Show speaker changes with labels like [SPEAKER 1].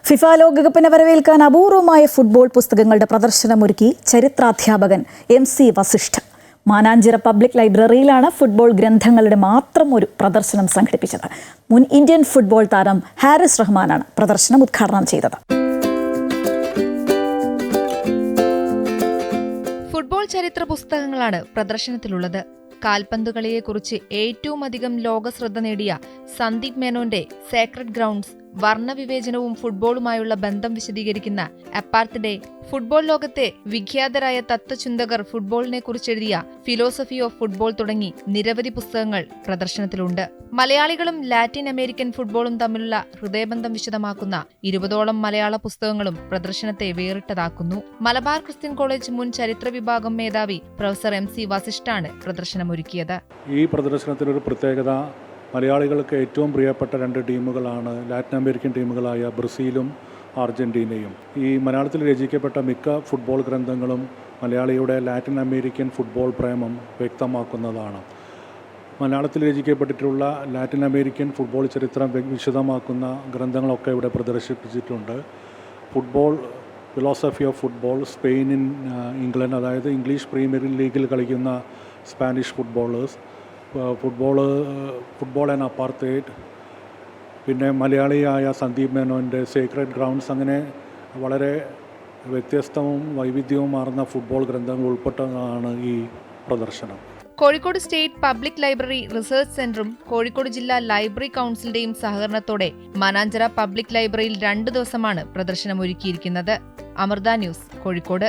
[SPEAKER 1] FIFA ലോകകപ്പിനെ വരവേൽക്കാൻ അപൂർവമായ football പുസ്തകങ്ങളുടെ പ്രദർശനമൊരുക്കി ചരിത്രാധ്യാപകൻ MC വസിഷ്ഠ. മാനാഞ്ചിറ പബ്ലിക് ലൈബ്രറിയിലാണ് ഫുട്ബോൾ ഗ്രന്ഥങ്ങളുടെ മാത്രം ഒരു പ്രദർശനം സംഘടിപ്പിച്ചത്. മുൻ ഇന്ത്യൻ ഫുട്ബോൾ താരം ഹാരിസ് റഹ്മാനാണ് പ്രദർശനം ഉദ്ഘാടനം ചെയ്തത്.
[SPEAKER 2] ഫുട്ബോൾ ചരിത്ര പുസ്തകങ്ങളാണ് പ്രദർശനത്തിലുള്ളത്. കാൽപന്തുകളിയെക്കുറിച്ച് ഏറ്റവും അധികം ലോകശ്രദ്ധ നേടിയ സന്ദീപ് മേനോന്റെ സേക്രഡ് ഗ്രൗണ്ട്സ്, വർണ്ണവിവേചനവും ഫുട്ബോളുമായുള്ള ബന്ധം വിശദീകരിക്കുന്ന അപ്പാർത്ത് ഡേ, ഫുട്ബോൾ ലോകത്തെ വിഖ്യാതരായ തത്വചിന്തകർ ഫുട്ബോളിനെ കുറിച്ചെഴുതിയ ഫിലോസഫി ഓഫ് ഫുട്ബോൾ തുടങ്ങി നിരവധി പുസ്തകങ്ങൾ പ്രദർശനത്തിലുണ്ട്. മലയാളികളും ലാറ്റിൻ അമേരിക്കൻ ഫുട്ബോളും തമ്മിലുള്ള ഹൃദയബന്ധം വിശദമാക്കുന്ന 20ഓളം മലയാള പുസ്തകങ്ങളും പ്രദർശനത്തെ വേറിട്ടതാക്കുന്നു. മലബാർ ക്രിസ്ത്യൻ കോളേജ് മുൻ ചരിത്ര വിഭാഗം മേധാവി പ്രൊഫസർ MC വസിഷ്ഠാണ് പ്രദർശനമൊരുക്കിയത്.
[SPEAKER 3] ഈ പ്രദർശനത്തിനൊരു പ്രത്യേകത, മലയാളികൾക്ക് ഏറ്റവും പ്രിയപ്പെട്ട 2 ടീമുകളാണ് ലാറ്റിൻ അമേരിക്കൻ ടീമുകളായ ബ്രസീലും അർജന്റീനയും. ഈ മലയാളത്തിൽ രചിക്കപ്പെട്ട മിക്ക ഫുട്ബോൾ ഗ്രന്ഥങ്ങളും മലയാളിയുടെ ലാറ്റിൻ അമേരിക്കൻ ഫുട്ബോൾ പ്രേമം വ്യക്തമാക്കുന്നതാണ്. മലയാളത്തിൽ രചിക്കപ്പെട്ടിട്ടുള്ള ലാറ്റിൻ അമേരിക്കൻ ഫുട്ബോൾ ചരിത്രം വിശദമാക്കുന്ന ഗ്രന്ഥങ്ങളൊക്കെ ഇവിടെ പ്രദർശിപ്പിച്ചിട്ടുണ്ട്. Football philosophy of football, Spain England, അതായത് ഇംഗ്ലീഷ് പ്രീമിയർ ലീഗിൽ കളിക്കുന്ന Spanish footballers, football and apartheid, പിന്നെ മലയാളിയായ സന്ദീപ് മേനോൻ്റെ സേക്രഡ് ഗ്രൗണ്ട്സ്, അങ്ങനെ വളരെ വ്യത്യസ്തവും വൈവിധ്യവുമാർന്ന ഫുട്ബോൾ ഗ്രന്ഥങ്ങൾ ഉൾപ്പെട്ടതാണ് ഈ പ്രദർശനം.
[SPEAKER 2] Kozhikode state public library research സെന്ററും കോഴിക്കോട് ജില്ലാ ലൈബ്രറി കൗൺസിലിന്റെയും സഹകരണത്തോടെ മാനാഞ്ചിറ പബ്ലിക് ലൈബ്രറിയിൽ 2 ദിവസമാണ് പ്രദർശനം ഒരുക്കിയിരിക്കുന്നത്. അമൃത ന്യൂസ്, കോഴിക്കോട്.